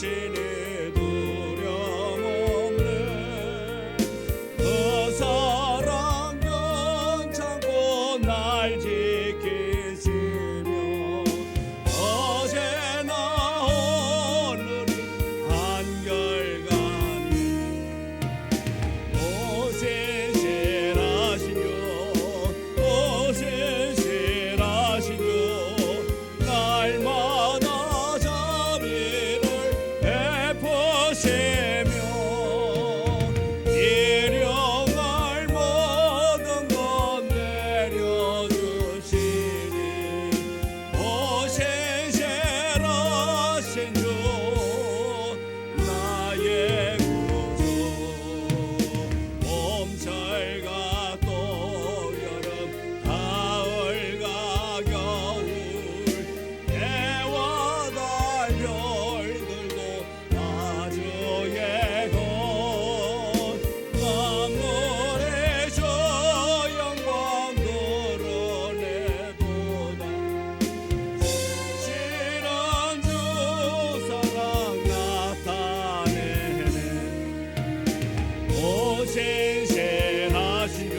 주시니 두려움 없네. 그 사랑 괜찮고 날 지키시며 어제나 오늘이 한결같네. 오신실하시며 오신실하시며 날마다 자비를 베푸시며 일용할 모든 것 내려주시니 오신실하신 주 나의 구주. 봄철과 또 여름 가을과 겨울 해와 달 별들도 아주 예고 만물의 저 영광 드러내도다. 신실한 주 사랑 나타내네. 오신실하신 주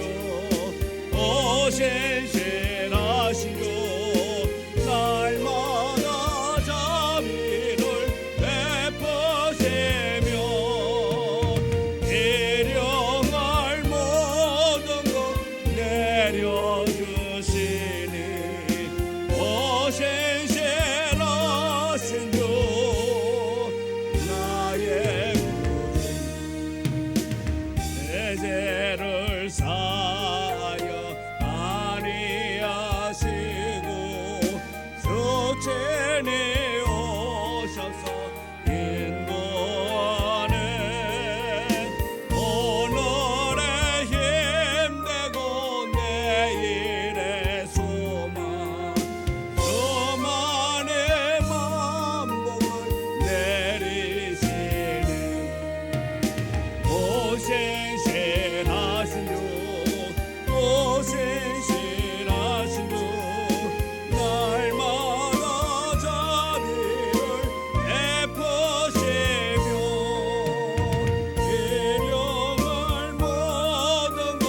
오신실하신 주 날마다 자비를 베푸시며 일용할 모든 것 내려주시니 오신실하신 주 나의 구주. 내 죄를 사하여 아니하시고 숙진히 오셔서 인도하네. 오늘의 힘내고 내일의 소망 수많은 만복을 내리시네. 오신실하신 주 오신실하신 주 날마다 자비를 베푸시며 일용할 모든 것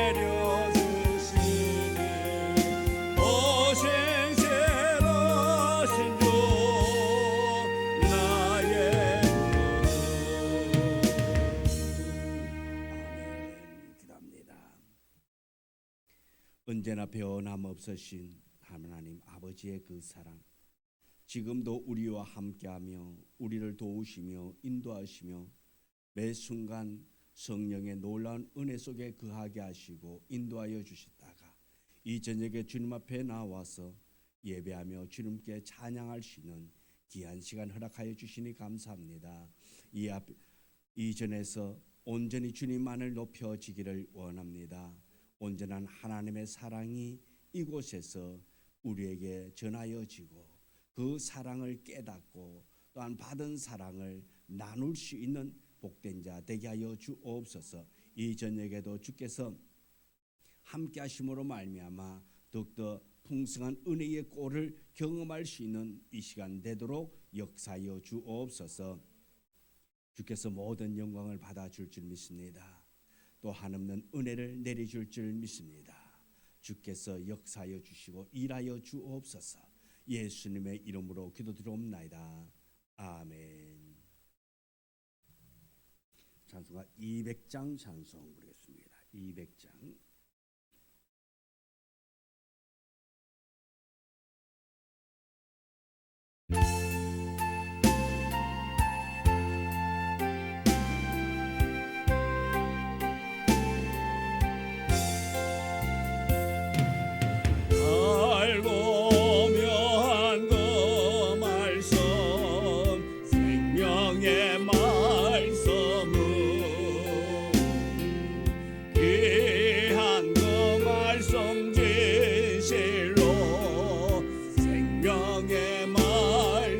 내려주시니 오신실하신 주 나의 기도합니다. 언제나 변함없으신 하나님 아버지의 그 사랑, 지금도 우리와 함께하며 우리를 도우시며 인도하시며 매 순간 성령의 놀라운 은혜 속에 거하게 하시고 인도하여 주시다가 이 저녁에 주님 앞에 나와서 예배하며 주님께 찬양할 수 있는 귀한 시간 허락하여 주시니 감사합니다. 이전에서 온전히 주님만을 높여지기를 원합니다. 온전한 하나님의 사랑이 이곳에서 우리에게 전하여지고 그 사랑을 깨닫고 또한 받은 사랑을 나눌 수 있는 복된 자 되게 하여 주옵소서. 이 저녁에도 주께서 함께 하심으로 말미암아 더욱더 풍성한 은혜의 꼴을 경험할 수 있는 이 시간 되도록 역사하여 주옵소서. 주께서 모든 영광을 받아줄 줄 믿습니다. 또 한없는 은혜를 내려줄 줄 믿습니다. 주께서 역사하여 주시고 일하여 주옵소서. 예수님의 이름으로 기도드리옵나이다. 아멘. 찬송가 200장 찬송 부르겠습니다. 200장. 성진실로 생명의 말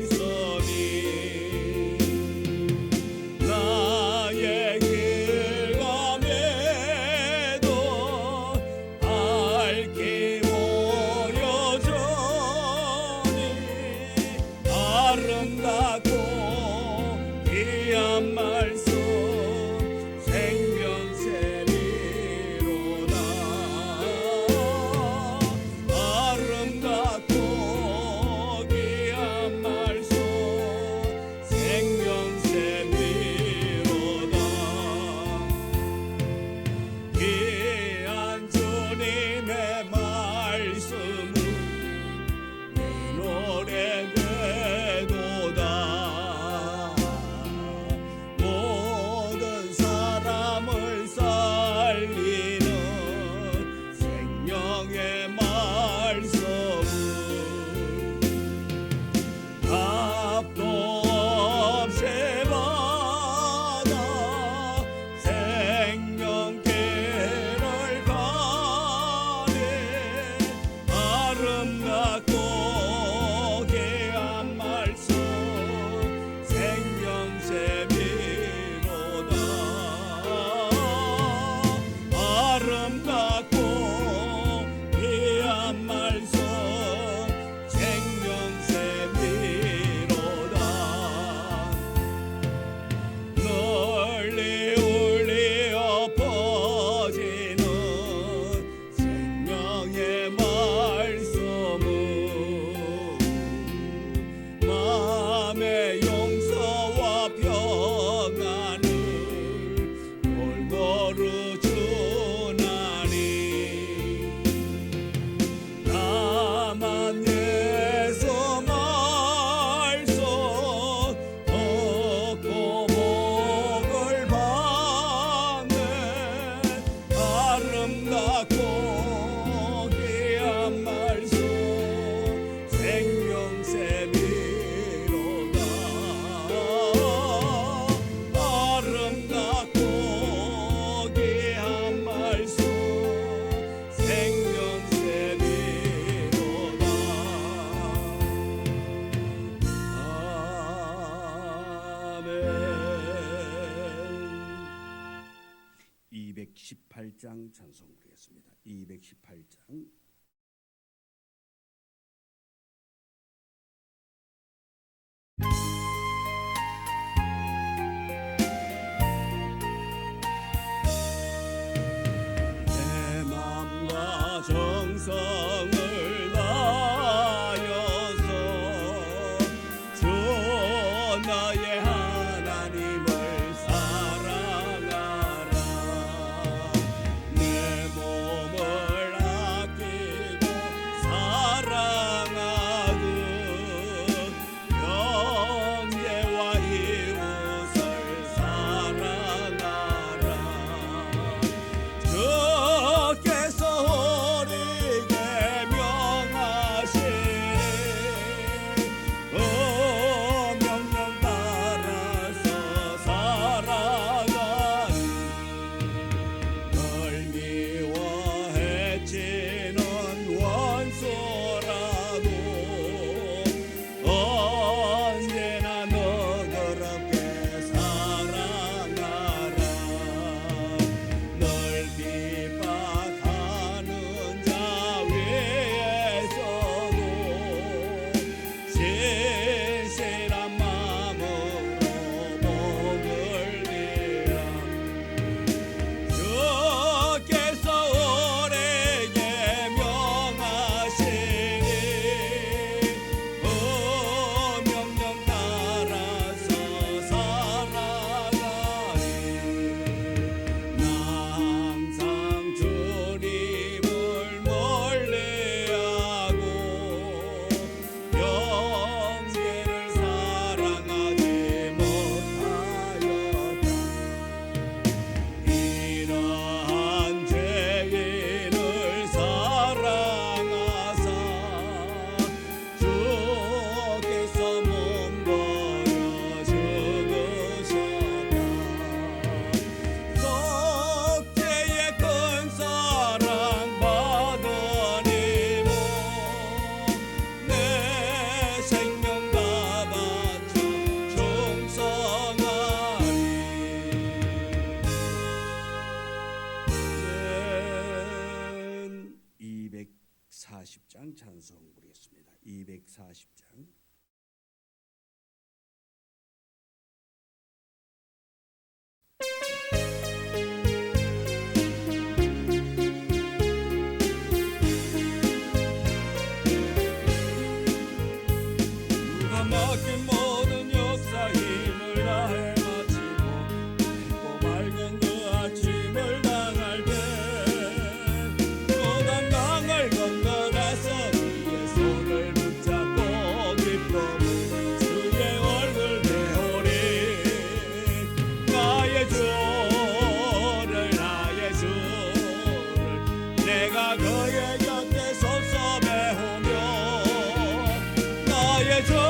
마음의 용서와 평안을 골고루 주나니 나만 예수 말씀 듣고 복을 받네 아름답고 귀한 말씀 생명샘이로다 아름답고 귀한 말씀 생명샘이로다 아멘. 218장 찬송 부르겠습니다. 218장. 내 맘과 정성을 다하여서 주 나의 하나님을 사랑하라 내 몸을 아끼고 사랑하듯 형제와 이웃을 사랑하라 주께서 우리에게 명하시니 명령 따라서 살아가니 널 미워해치는 원수라도 언제나 너그럽게 사랑하라 널 핍박하는 자 위에서도 신실한 마음으로 복을 빌라 주께서 우리에게 명하시니 명령 따라서 살아가니 나 항상 주님을 멀리하고 형제를 사랑하지 못하였다 이러한 죄인을 사랑하사 주께서 몸버려 죽으셨다 속죄의 큰 사랑 받으니모 내 생명 다 바쳐 충성하리 240장 찬송 부르겠습니다. 240장. 누가 맡긴 모든 역사 힘을 다해 마치고 맑고 맑은 그 아침을 당할 때 요단강을 건너가서 주의 손을 붙잡고 기쁨 주의 얼굴 배우리 나의 주를 내가 그의 곁에 서서 배우며 나의 주를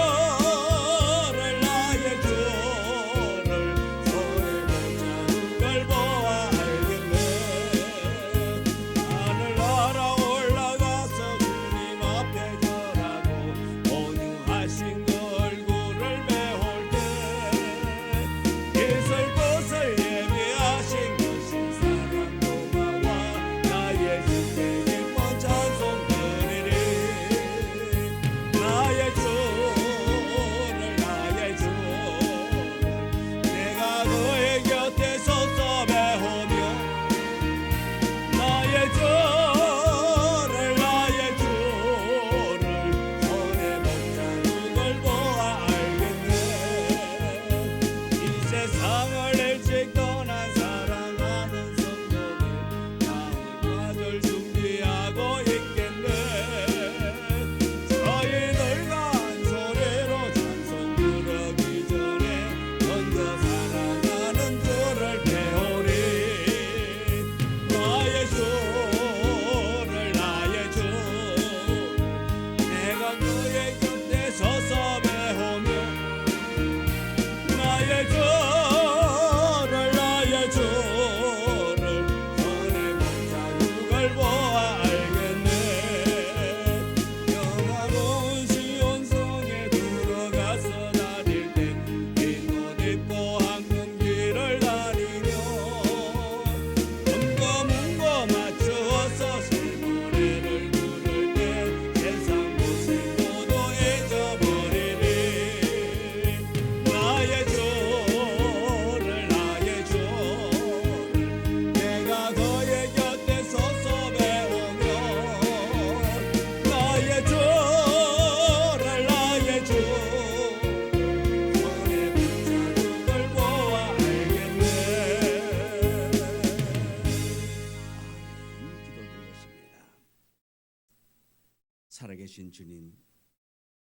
주님,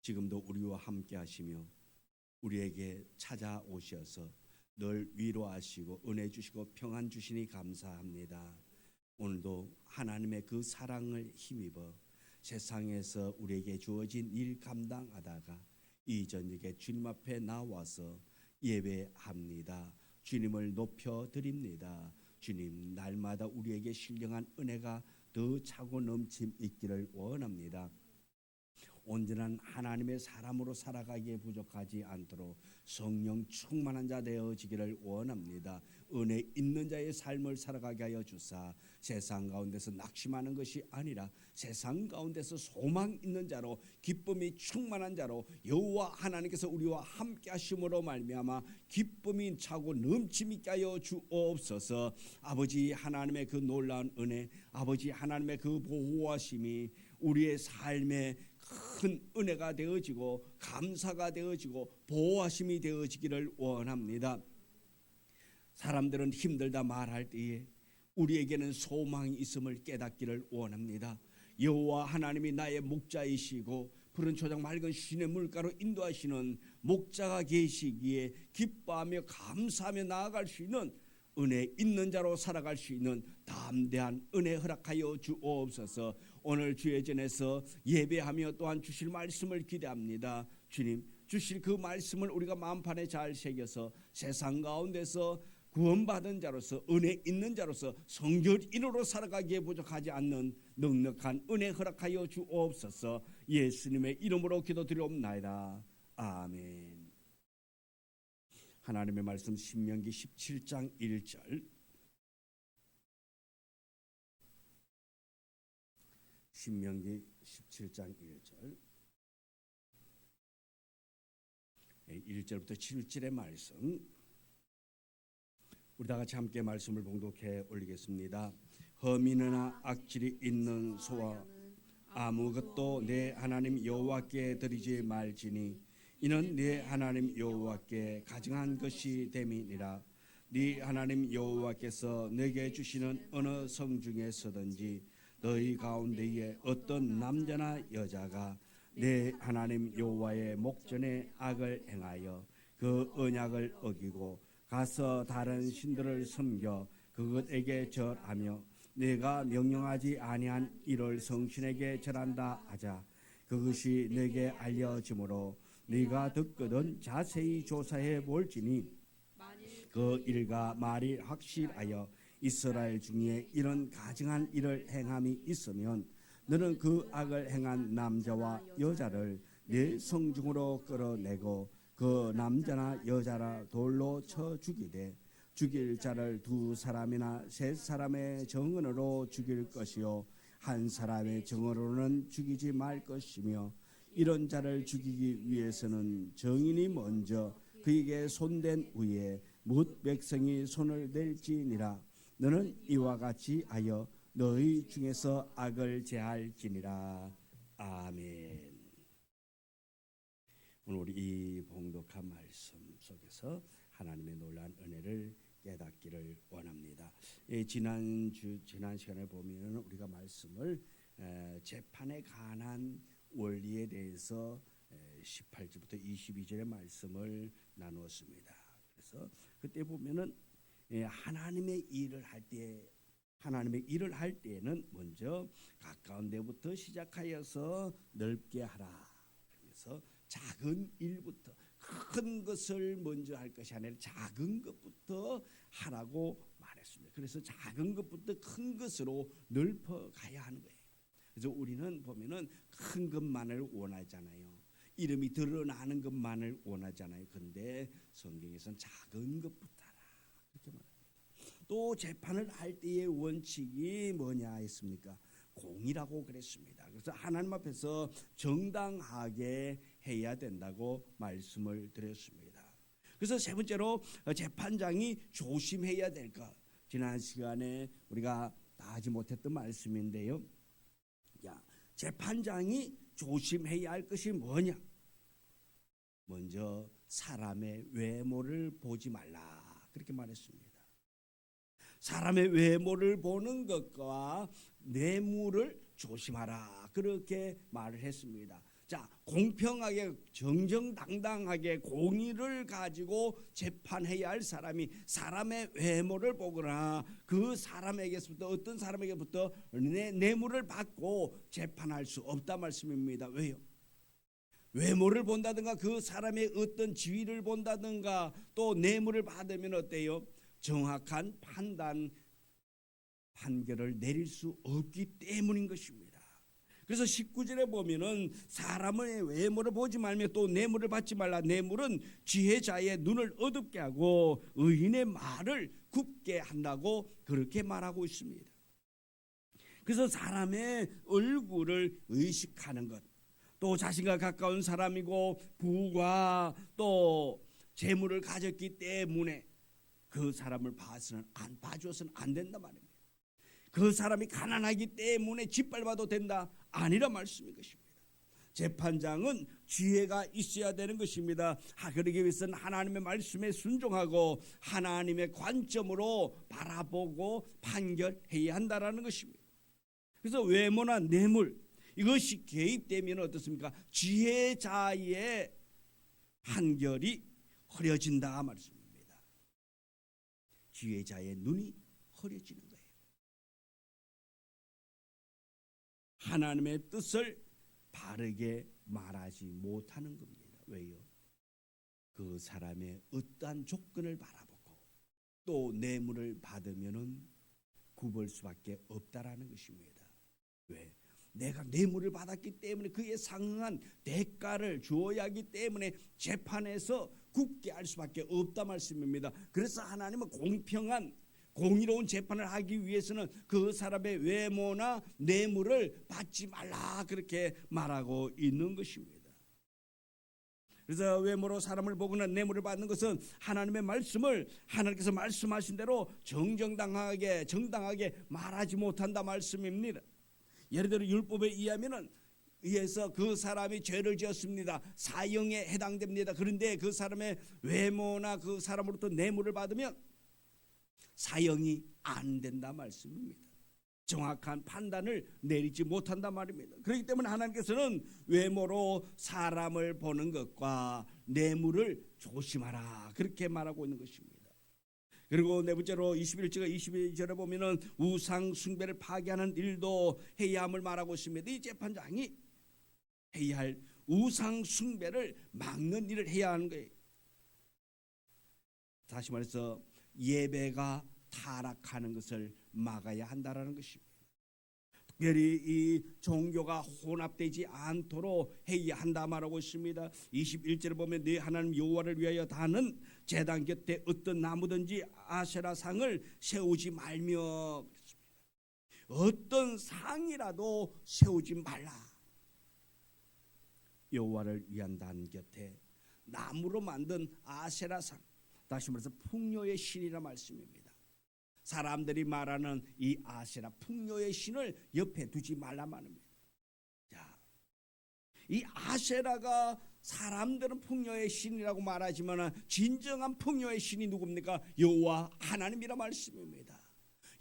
지금도 우리와 함께 하시며 우리에게 찾아오셔서 늘 위로하시고 은혜 주시고 평안 주시니 감사합니다. 오늘도 하나님의 그 사랑을 힘입어 세상에서 우리에게 주어진 일 감당하다가 이 저녁에 주님 앞에 나와서 예배합니다. 주님을 높여드립니다. 주님, 날마다 우리에게 신령한 은혜가 더 차고 넘침 있기를 원합니다. 온전한 하나님의 사람으로 살아가기에 부족하지 않도록 성령 충만한 자 되어지기를 원합니다. 은혜 있는 자의 삶을 살아가게 하여 주사 세상 가운데서 낙심하는 것이 아니라 세상 가운데서 소망 있는 자로 기쁨이 충만한 자로 여호와 하나님께서 우리와 함께 하심으로 말미암아 기쁨이 차고 넘침 있게 하여 주옵소서. 아버지 하나님의 그 놀라운 은혜, 아버지 하나님의 그 보호하심이 우리의 삶에 큰 은혜가 되어지고 감사가 되어지고 보호하심이 되어지기를 원합니다. 사람들은 힘들다 말할 때에 우리에게는 소망이 있음을 깨닫기를 원합니다. 여호와 하나님이 나의 목자이시고 푸른 초장 맑은 쉰의 물가로 인도하시는 목자가 계시기에 기뻐하며 감사하며 나아갈 수 있는 은혜 있는 자로 살아갈 수 있는 담대한 은혜 허락하여 주옵소서. 오늘 주의 전에서 예배하며 또한 주실 말씀을 기대합니다. 주님, 주실 그 말씀을 우리가 마음판에 잘 새겨서 세상 가운데서 구원받은 자로서 은혜 있는 자로서 성결인으로 살아가기에 부족하지 않는 넉넉한 은혜 허락하여 주옵소서. 예수님의 이름으로 기도드리옵나이다. 아멘. 하나님의 말씀 신명기 17장 1절, 신명기 17장 1절, 1절부터 7절의 말씀, 우리 다 같이 함께 말씀을 봉독해 올리겠습니다. 허민이나 악질이 있는 소와 아무것도 내 하나님 여호와께 드리지 말지니 이는 네 하나님 여호와께 가증한 것이 됨이니라. 네 하나님 여호와께서 내게 주시는 어느 성 중에서든지 너희 가운데에 어떤 남자나 여자가 내 하나님 여호와의 목전에 악을 행하여 그 언약을 어기고 가서 다른 신들을 섬겨 그것에게 절하며 내가 명령하지 아니한 이를 성신에게 절한다 하자. 그것이 내게 알려지므로 네가 듣거든 자세히 조사해 볼지니 그 일과 말이 확실하여 이스라엘 중에 이런 가증한 일을 행함이 있으면 너는 그 악을 행한 남자와 여자를 네 성중으로 끌어내고 그 남자나 여자라 돌로 쳐 죽이되 죽일 자를 2사람이나 3사람의 정언으로 죽일 것이요 한 사람의 정언으로는 죽이지 말 것이며 이런 자를 죽이기 위해서는 정인이 먼저 그에게 손댄 후에 뭇 백성이 손을 댈지니라. 너는 이와 같이 하여 너희 중에서 악을 제할지니라. 아멘. 오늘 우리 이 봉독한 말씀 속에서 하나님의 놀라운 은혜를 깨닫기를 원합니다. 지난 시간에 보면 우리가 말씀을 재판에 관한 원리에 대해서 18절부터 22절의 말씀을 나누었습니다. 그래서 그때 보면은 하나님의 일을 할 때에는 먼저 가까운 데부터 시작하여서 넓게 하라. 그래서 작은 일부터 큰 것을 먼저 할 것이 아니라 작은 것부터 하라고 말했습니다. 그래서 작은 것부터 큰 것으로 넓어 가야 하는 거예요. 그래서 우리는 보면은 큰 것만을 원하잖아요. 이름이 드러나는 것만을 원하잖아요. 근데 성경에서는 작은 것부터 하라 그렇게 말합니다. 또 재판을 할 때의 원칙이 뭐냐 했습니까? 공의라고 그랬습니다. 그래서 하나님 앞에서 정당하게 해야 된다고 말씀을 드렸습니다. 그래서 세 번째로 재판장이 조심해야 될 것. 지난 시간에 우리가 다 하지 못했던 말씀인데요. 재판장이 조심해야 할 것이 뭐냐? 먼저 사람의 외모를 보지 말라 그렇게 말했습니다. 사람의 외모를 보는 것과 뇌물을 조심하라 그렇게 말을 했습니다. 자, 공평하게 정정당당하게 공의를 가지고 재판해야 할 사람이 사람의 외모를 보거나 그 사람에게서부터 어떤 사람에게부터 뇌물을 받고 재판할 수 없다 말씀입니다. 왜요? 외모를 본다든가 그 사람의 어떤 지위를 본다든가 또 뇌물을 받으면 어때요? 정확한 판결을 내릴 수 없기 때문인 것입니다. 그래서 19절에 보면은 사람의 외모를 보지 말며 또 뇌물을 받지 말라. 뇌물은 지혜자의 눈을 어둡게 하고 의인의 말을 굽게 한다고 그렇게 말하고 있습니다. 그래서 사람의 얼굴을 의식하는 것, 또 자신과 가까운 사람이고 부와 또 재물을 가졌기 때문에 그 사람을 봐줘서는 안 된다 말입니다. 그 사람이 가난하기 때문에 짓밟아도 된다 아니라 말씀인 것입니다. 재판장은 지혜가 있어야 되는 것입니다. 그러기 위해서는 하나님의 말씀에 순종하고 하나님의 관점으로 바라보고 판결해야 한다라는 것입니다. 그래서 외모나 뇌물 이것이 개입되면 어떻습니까? 지혜자의 판결이 흐려진다 말씀입니다. 지혜자의 눈이 흐려지는 거예요. 하나님의 뜻을 바르게 말하지 못하는 겁니다. 왜요? 그 사람의 어떠한 조건을 바라보고 또 뇌물을 받으면은 굽을 수밖에 없다라는 것입니다. 왜? 내가 뇌물을 받았기 때문에 그에 상응한 대가를 주어야 하기 때문에 재판에서 굽게 할 수밖에 없다 말씀입니다. 그래서 하나님은 공평한 공의로운 재판을 하기 위해서는 그 사람의 외모나 뇌물을 받지 말라 그렇게 말하고 있는 것입니다. 그래서 외모로 사람을 보거나 뇌물을 받는 것은 하나님의 말씀을 하나님께서 말씀하신 대로 정당하게 말하지 못한다 말씀입니다. 예를 들어 율법에 의해서 그 사람이 죄를 지었습니다. 사형에 해당됩니다. 그런데 그 사람의 외모나 그 사람으로부터 뇌물을 받으면 사형이 안 된다 말씀입니다. 정확한 판단을 내리지 못한다 말입니다. 그렇기 때문에 하나님께서는 외모로 사람을 보는 것과 뇌물을 조심하라 그렇게 말하고 있는 것입니다. 그리고 네 번째로 21절과 22절에 보면은 우상 숭배를 파괴하는 일도 해야 함을 말하고 있습니다. 이 재판장이 해야 할 우상 숭배를 막는 일을 해야 하는 거예요. 다시 말해서 예배가 타락하는 것을 막아야 한다라는 것입니다. 특별히 이 종교가 혼합되지 않도록 해야 한다 말하고 있습니다. 21절에 보면 네 하나님 여호와를 위하여 다는 제단 곁에 어떤 나무든지 아세라 상을 세우지 말며 그랬습니다. 어떤 상이라도 세우지 말라. 여호와를 위한 단 곁에 나무로 만든 아세라 상, 다시 말해서 풍요의 신이라 말씀입니다. 사람들이 말하는 이 아세라 풍요의 신을 옆에 두지 말라 말입니다. 자, 이 아세라가 사람들은 풍요의 신이라고 말하지만 진정한 풍요의 신이 누굽니까? 여호와 하나님이라 말씀입니다.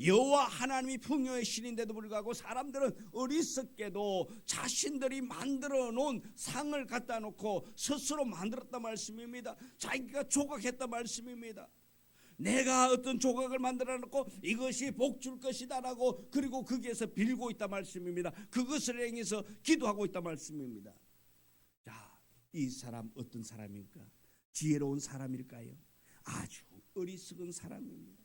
여호와 하나님이 풍요의 신인데도 불구하고 사람들은 어리석게도 자신들이 만들어 놓은 상을 갖다 놓고 스스로 만들었다 말씀입니다. 자기가 조각했다 말씀입니다. 내가 어떤 조각을 만들어 놓고 이것이 복 줄 것이다라고 그리고 거기에서 빌고 있다 말씀입니다. 그것을 행해서 기도하고 있다 말씀입니다. 자, 이 사람 어떤 사람일까? 지혜로운 사람일까요? 아주 어리석은 사람입니다.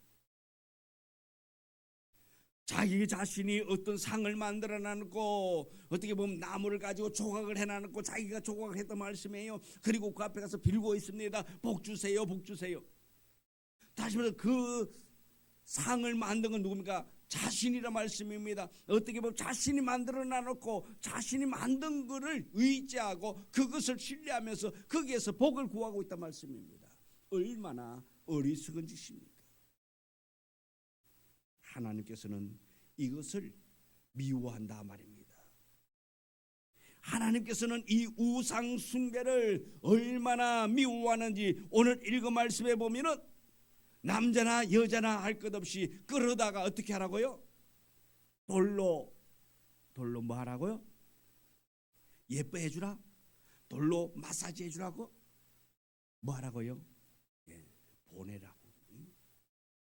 자기 자신이 어떤 상을 만들어 놨고 어떻게 보면 나무를 가지고 조각을 해놨고 자기가 조각을 했던 말씀이에요. 그리고 그 앞에 가서 빌고 있습니다. 복 주세요, 복 주세요. 다시 말해서 그 상을 만든 건 누굽니까? 자신이라 말씀입니다. 어떻게 보면 자신이 만들어 놔놓고 자신이 만든 것을 의지하고 그것을 신뢰하면서 거기에서 복을 구하고 있단 말씀입니다. 얼마나 어리석은 짓입니까? 하나님께서는 이것을 미워한다 말입니다. 하나님께서는 이 우상 숭배를 얼마나 미워하는지 오늘 읽은 말씀에 보면은 남자나 여자나 할 것 없이 끌어다가 어떻게 하라고요? 돌로 뭐 하라고요? 예뻐해 주라? 돌로 마사지 해 주라고? 뭐 하라고요? 예, 보내라고.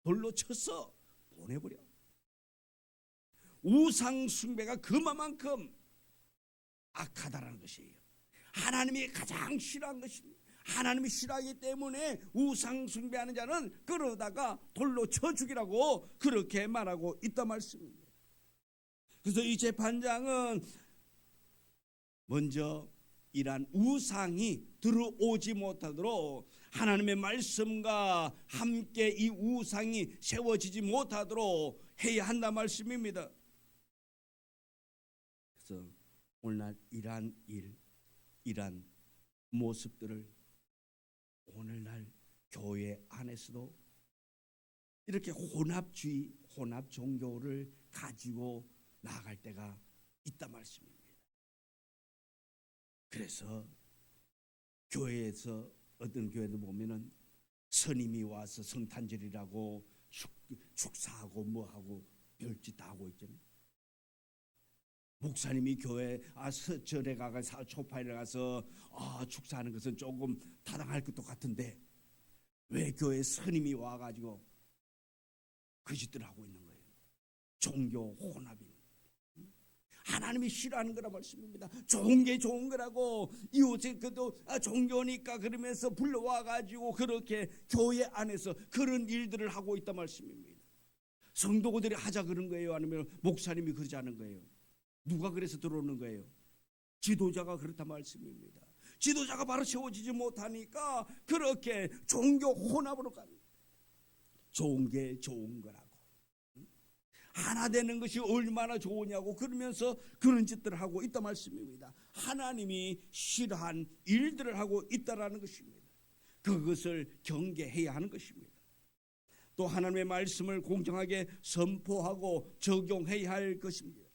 돌로 쳐서 보내버려. 우상 숭배가 그만큼 악하다라는 것이에요. 하나님이 가장 싫어하는 것입니다. 하나님이 싫어하기 때문에 우상 숭배하는 자는 그러다가 돌로 쳐 죽이라고 그렇게 말하고 있단 말씀입니다. 그래서 이 재판장은 먼저 이러한 우상이 들어오지 못하도록, 하나님의 말씀과 함께 이 우상이 세워지지 못하도록 해야 한단 말씀입니다. 그래서 오늘날 이러한 일, 이러한 모습들을 오늘날 교회 안에서도 이렇게 혼합주의, 혼합 종교를 가지고 나아갈 때가 있단 말씀입니다. 그래서 교회에서 어떤 교회들 보면은 스님이 와서 성탄절이라고 축사하고 뭐하고 별짓 다 하고 있잖아요. 목사님이 교회 절에 가서 초파일에 가서 축사하는 것은 조금 타당할 것도 같은데 왜 교회 스님이 와가지고 그 짓들을 하고 있는 거예요. 종교 혼합이. 하나님이 싫어하는 거라 말씀입니다. 좋은 게 좋은 거라고, 이웃의 그도 종교니까 그러면서 불러와가지고 그렇게 교회 안에서 그런 일들을 하고 있단 말씀입니다. 성도들이 하자 그런 거예요? 아니면 목사님이 그러지 않은 거예요? 누가 그래서 들어오는 거예요? 지도자가 그렇단 말씀입니다. 지도자가 바로 세워지지 못하니까 그렇게 종교 혼합으로 갑니다. 좋은 게 좋은 거라고, 하나 되는 것이 얼마나 좋으냐고 그러면서 그런 짓들을 하고 있단 말씀입니다. 하나님이 싫어한 일들을 하고 있다라는 것입니다. 그것을 경계해야 하는 것입니다. 또 하나님의 말씀을 공정하게 선포하고 적용해야 할 것입니다.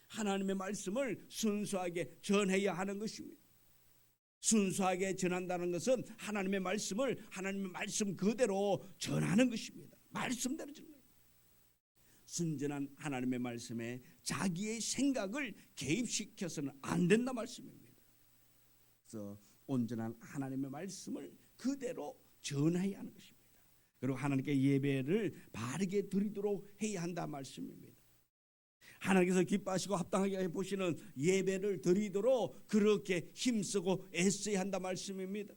하나님의 말씀을 순수하게 전해야 하는 것입니다. 순수하게 전한다는 것은 하나님의 말씀을 하나님의 말씀 그대로 전하는 것입니다. 말씀대로 전하는 것입니다. 순전한 하나님의 말씀에 자기의 생각을 개입시켜서는 안 된다 말씀입니다. 그래서 온전한 하나님의 말씀을 그대로 전해야 하는 것입니다. 그리고 하나님께 예배를 바르게 드리도록 해야 한다 말씀입니다. 하나님께서 기뻐하시고 합당하게 보시는 예배를 드리도록 그렇게 힘쓰고 애써야 한다 말씀입니다.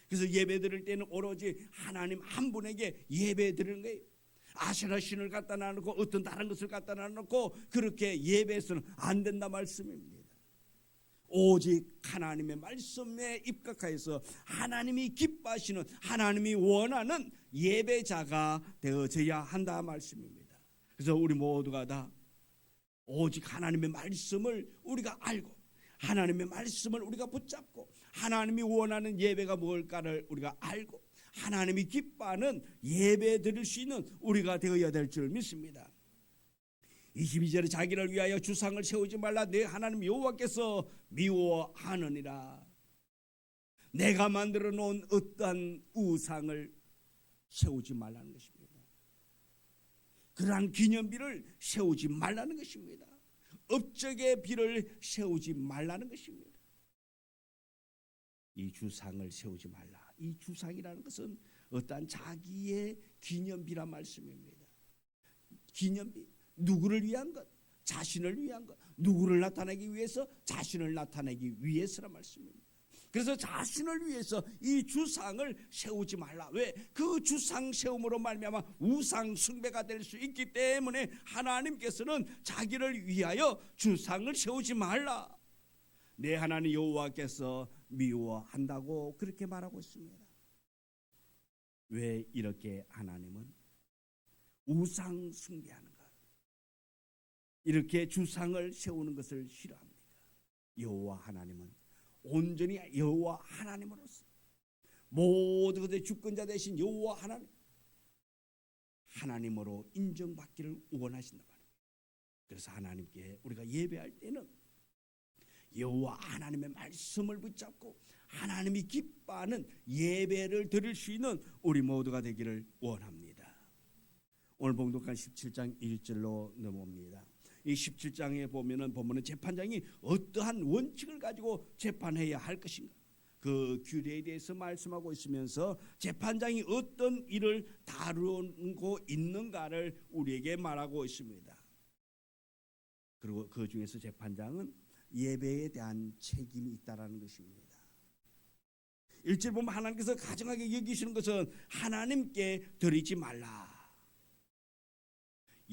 그래서 예배 드릴 때는 오로지 하나님 한 분에게 예배 드리는 거예요. 아세라 신을 갖다 놔놓고 어떤 다른 것을 갖다 놔놓고 그렇게 예배해서는 안 된다 말씀입니다. 오직 하나님의 말씀에 입각하여서 하나님이 기뻐하시는, 하나님이 원하는 예배자가 되어져야 한다 말씀입니다. 그래서 우리 모두가 다 오직 하나님의 말씀을 우리가 알고, 하나님의 말씀을 우리가 붙잡고, 하나님이 원하는 예배가 뭘까를 우리가 알고, 하나님이 기뻐하는 예배 드릴 수 있는 우리가 되어야 될 줄 믿습니다. 22절에 자기를 위하여 주상을 세우지 말라, 내 하나님 여호와께서 미워하느니라. 내가 만들어 놓은 어떠한 우상을 세우지 말라는 것입니다. 그러한 기념비를 세우지 말라는 것입니다. 업적의 비를 세우지 말라는 것입니다. 이 주상을 세우지 말라. 이 주상이라는 것은 어떠한 자기의 기념비란 말씀입니다. 기념비, 누구를 위한 것? 자신을 위한 것. 누구를 나타내기 위해서? 자신을 나타내기 위해서란 말씀입니다. 그래서 자신을 위해서 이 주상을 세우지 말라. 왜? 그 주상 세움으로 말미암아 우상 숭배가 될 수 있기 때문에 하나님께서는 자기를 위하여 주상을 세우지 말라. 내 하나님 여호와께서 미워한다고 그렇게 말하고 있습니다. 왜 이렇게 하나님은 우상 숭배하는가? 이렇게 주상을 세우는 것을 싫어합니까? 여호와 하나님은 온전히 여호와 하나님으로서 모든 것의 주권자 되신 여호와 하나님으로 인정받기를 원하신단 말입니다. 그래서 하나님께 우리가 예배할 때는 여호와 하나님의 말씀을 붙잡고 하나님이 기뻐하는 예배를 드릴 수 있는 우리 모두가 되기를 원합니다. 오늘 봉독한 17장 1절로 넘어옵니다. 이 17장에 보면은 재판장이 어떠한 원칙을 가지고 재판해야 할 것인가, 그 규례에 대해서 말씀하고 있으면서 재판장이 어떤 일을 다루고 있는가를 우리에게 말하고 있습니다. 그리고 그 중에서 재판장은 예배에 대한 책임이 있다라는 것입니다. 1절 보면 하나님께서 가증하게 여기시는 것은 하나님께 드리지 말라,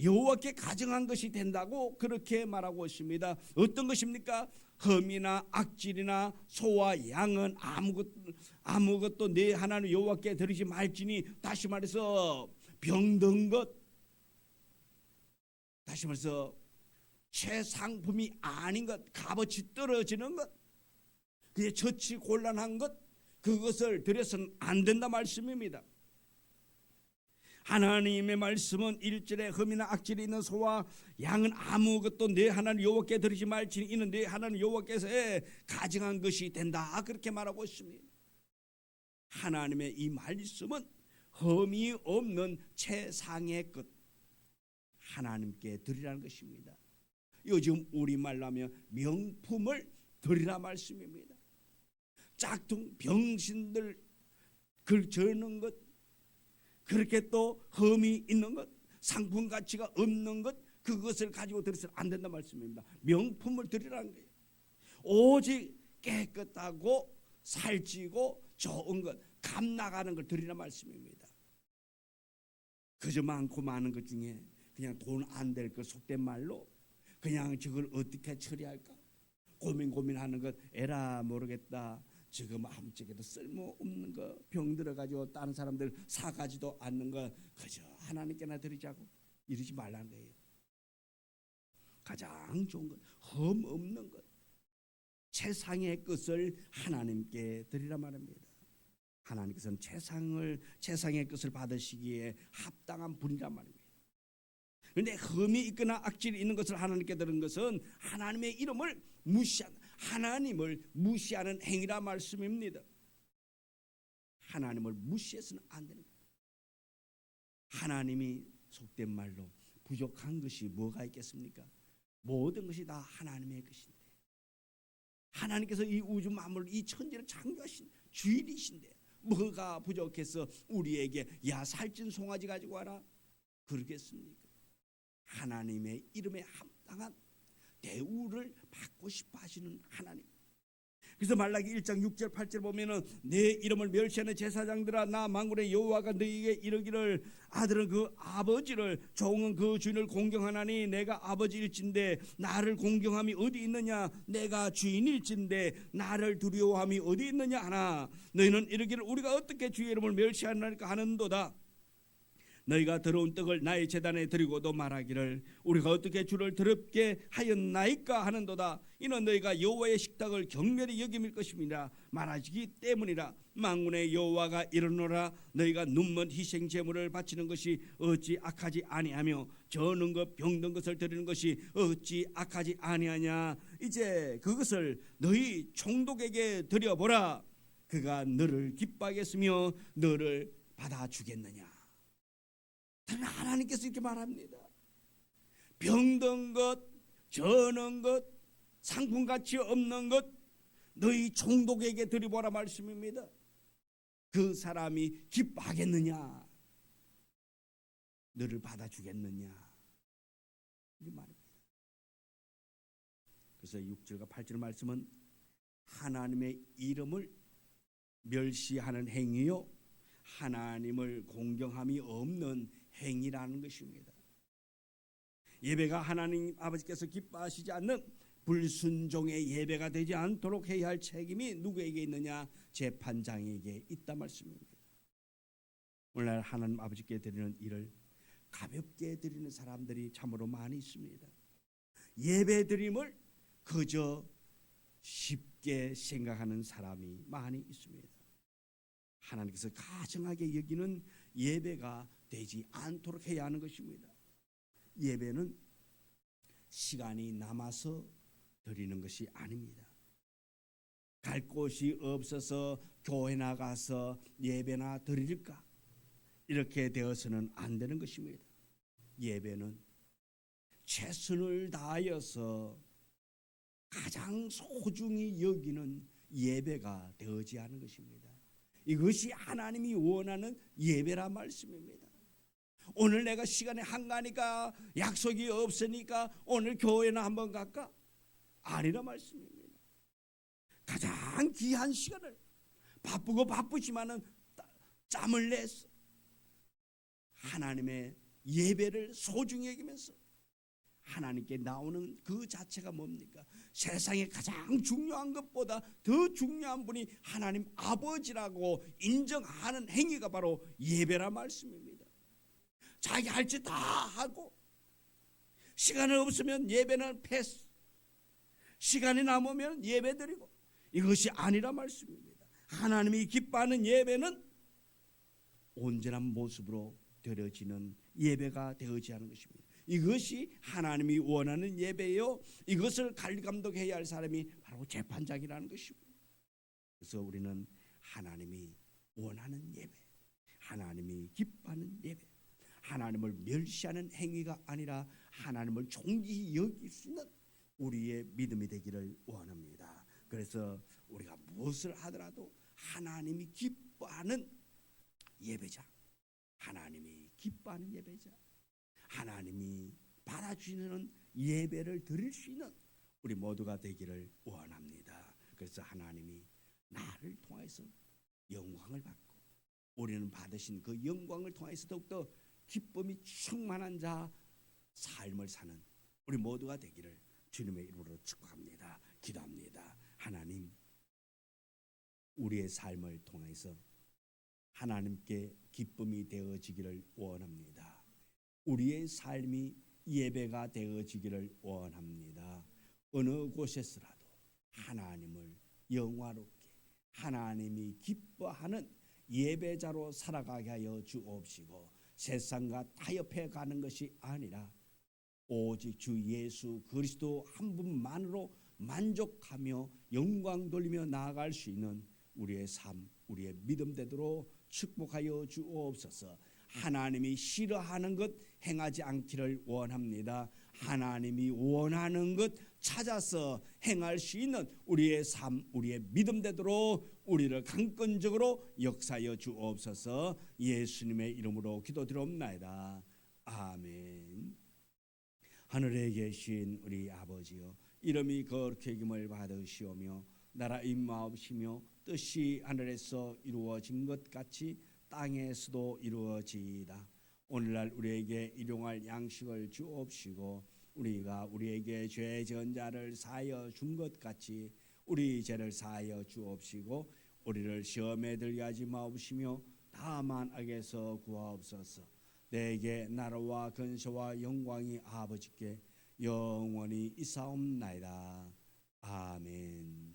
여호와께 가증한 것이 된다고 그렇게 말하고 있습니다. 어떤 것입니까? 흠이나 악질이나 소와 양은 아무것도 내 하나님 여호와께 드리지 말지니, 다시 말해서 병든 것, 다시 말해서 최상품이 아닌 것, 값어치 떨어지는 것, 그게 처치 곤란한 것, 그것을 드려서는 안 된다 말씀입니다. 하나님의 말씀은 1절에 흠이나 악질이 있는 소와 양은 아무것도 내 하나님 여호와께 드리지 말지니 이는 내 하나님 여호와께서 가증한 것이 된다, 그렇게 말하고 있습니다. 하나님의 이 말씀은 흠이 없는 최상의 것, 하나님께 드리라는 것입니다. 요즘 우리말로 하면 명품을 드리라 말씀입니다. 짝퉁 병신들 글 저는 것, 그렇게 또 흠이 있는 것, 상품 가치가 없는 것, 그것을 가지고 드려서는 안 된다 말씀입니다. 명품을 드리라는 거예요. 오직 깨끗하고 살찌고 좋은 것, 값 나가는 걸 드리라 말씀입니다. 그저 많고 많은 것 중에 그냥 돈 안 될 것, 속된 말로 그냥 저걸 어떻게 처리할까 고민하는 것, 에라 모르겠다, 지금 아무짝에도 쓸모없는 거, 병 들어가지고 다른 사람들 사가지도 않는 거 그저 하나님께나 드리자고 이러지 말라는 거예요. 가장 좋은 것, 흠 없는 것, 최상의 것을 하나님께 드리라 말합니다. 하나님께서는 최상의 것을 받으시기에 합당한 분이란 말입니다. 그런데 흠이 있거나 악질이 있는 것을 하나님께 드리는 것은 하나님의 이름을 하나님을 무시하는 행위라 말씀입니다. 하나님을 무시해서는 안 되는 거예요. 하나님이 속된 말로 부족한 것이 뭐가 있겠습니까? 모든 것이 다 하나님의 것인데, 하나님께서 이 우주 만물, 이 천지를 창조하신 주인이신데 뭐가 부족해서 우리에게 야 살찐 송아지 가지고 와라 그러겠습니까? 하나님의 이름에 합당한 대우를 받고 싶어 하시는 하나님. 그래서 말라기 1장 6절 8절 보면은 내 이름을 멸시하는 제사장들아, 나 만군의 여호와가 너희에게 이르기를 아들은 그 아버지를, 종은 그 주인을 공경하나니 내가 아버지일진데 나를 공경함이 어디 있느냐, 내가 주인일진데 나를 두려워함이 어디 있느냐 하나, 너희는 이르기를 우리가 어떻게 주의 이름을 멸시하나니까 하는도다. 너희가 더러운 떡을 나의 제단에 드리고도 말하기를 우리가 어떻게 주를 더럽게 하였나이까 하는도다. 이는 너희가 여호와의 식탁을 경멸히 여김일 것임이라 말하시기 때문이라. 만군의 여호와가 이르노라, 너희가 눈먼 희생 제물을 바치는 것이 어찌 악하지 아니하며 저는 것 병든 것을 드리는 것이 어찌 악하지 아니하냐. 이제 그것을 너희 총독에게 드려보라. 그가 너를 기뻐하겠으며 너를 받아주겠느냐. 하나님께서 이렇게 말합니다. 병든 것, 저는 것, 상품 가치 없는 것 너희 총독에게 드려보라 말씀입니다. 그 사람이 기뻐하겠느냐, 너를 받아주겠느냐, 이 말입니다. 그래서 6절과 8절 말씀은 하나님의 이름을 멸시하는 행위요, 하나님을 공경함이 없는 행위라는 것입니다. 예배가 하나님 아버지께서 기뻐하시지 않는 불순종의 예배가 되지 않도록 해야 할 책임이 누구에게 있느냐? 재판장에게 있다 말씀입니다. 오늘날 하나님 아버지께 드리는 일을 가볍게 드리는 사람들이 참으로 많이 있습니다. 예배 드림을 그저 쉽게 생각하는 사람이 많이 있습니다. 하나님께서 가증하게 여기는 예배가 되지 않도록 해야 하는 것입니다. 예배는 시간이 남아서 드리는 것이 아닙니다. 갈 곳이 없어서 교회 나가서 예배나 드릴까, 이렇게 되어서는 안 되는 것입니다. 예배는 최선을 다하여서 가장 소중히 여기는 예배가 되어지 하는 것입니다. 이것이 하나님이 원하는 예배란 말씀입니다. 오늘 내가 시간이 한가니까 약속이 없으니까 오늘 교회나 한번 갈까? 아니라 말씀입니다. 가장 귀한 시간을 바쁘고 바쁘지만은 짬을 내서 하나님의 예배를 소중히 여기면서 하나님께 나오는 그 자체가 뭡니까? 세상에 가장 중요한 것보다 더 중요한 분이 하나님 아버지라고 인정하는 행위가 바로 예배란 말씀입니다. 자기 할 짓 다 하고 시간이 없으면 예배는 패스, 시간이 남으면 예배 드리고, 이것이 아니라 말씀입니다. 하나님이 기뻐하는 예배는 온전한 모습으로 드려지는 예배가 되어지야 하는 것입니다. 이것이 하나님이 원하는 예배요, 이것을 관리감독해야 할 사람이 바로 재판장이라는 것입니다. 그래서 우리는 하나님이 원하는 예배, 하나님이 기뻐하는 예배, 하나님을 멸시하는 행위가 아니라 하나님을 존귀히 여길 수 있는 우리의 믿음이 되기를 원합니다. 그래서 우리가 무엇을 하더라도 하나님이 기뻐하는 예배자, 하나님이 기뻐하는 예배자, 하나님이 받아주시는 예배를 드릴 수 있는 우리 모두가 되기를 원합니다. 그래서 하나님이 나를 통해서 영광을 받고 우리는 받으신 그 영광을 통해서 더욱더 기쁨이 충만한 자 삶을 사는 우리 모두가 되기를 주님의 이름으로 축복합니다. 기도합니다. 하나님, 우리의 삶을 통해서 하나님께 기쁨이 되어지기를 원합니다. 우리의 삶이 예배가 되어지기를 원합니다. 어느 곳에서라도 하나님을 영화롭게 하나님이 기뻐하는 예배자로 살아가게 하여 주옵시고, 세상과 타협해 가는 것이 아니라 오직 주 예수 그리스도 한 분만으로 만족하며 영광 돌리며 나아갈 수 있는 우리의 삶, 우리의 믿음대로 축복하여 주옵소서. 하나님이 싫어하는 것 행하지 않기를 원합니다. 하나님이 원하는 것 찾아서 행할 수 있는 우리의 삶, 우리의 믿음대로 우리를 강권적으로 역사하여 주옵소서. 예수님의 이름으로 기도드리옵나이다. 아멘. 하늘에 계신 우리 아버지여, 이름이 거룩히 여김을 받으시오며 나라 임하옵시며 뜻이 하늘에서 이루어진 것 같이 땅에서도 이루어지이다. 오늘날 우리에게 일용할 양식을 주옵시고 우리가 우리에게 죄 지은 자를 사하여 준 것 같이 우리 죄를 사하여 주옵시고 우리를 시험에 들게 하지 마옵시며 다만 악에서 구하옵소서. 내게 나라와 근세와 영광이 아버지께 영원히 있사옵나이다. 아멘.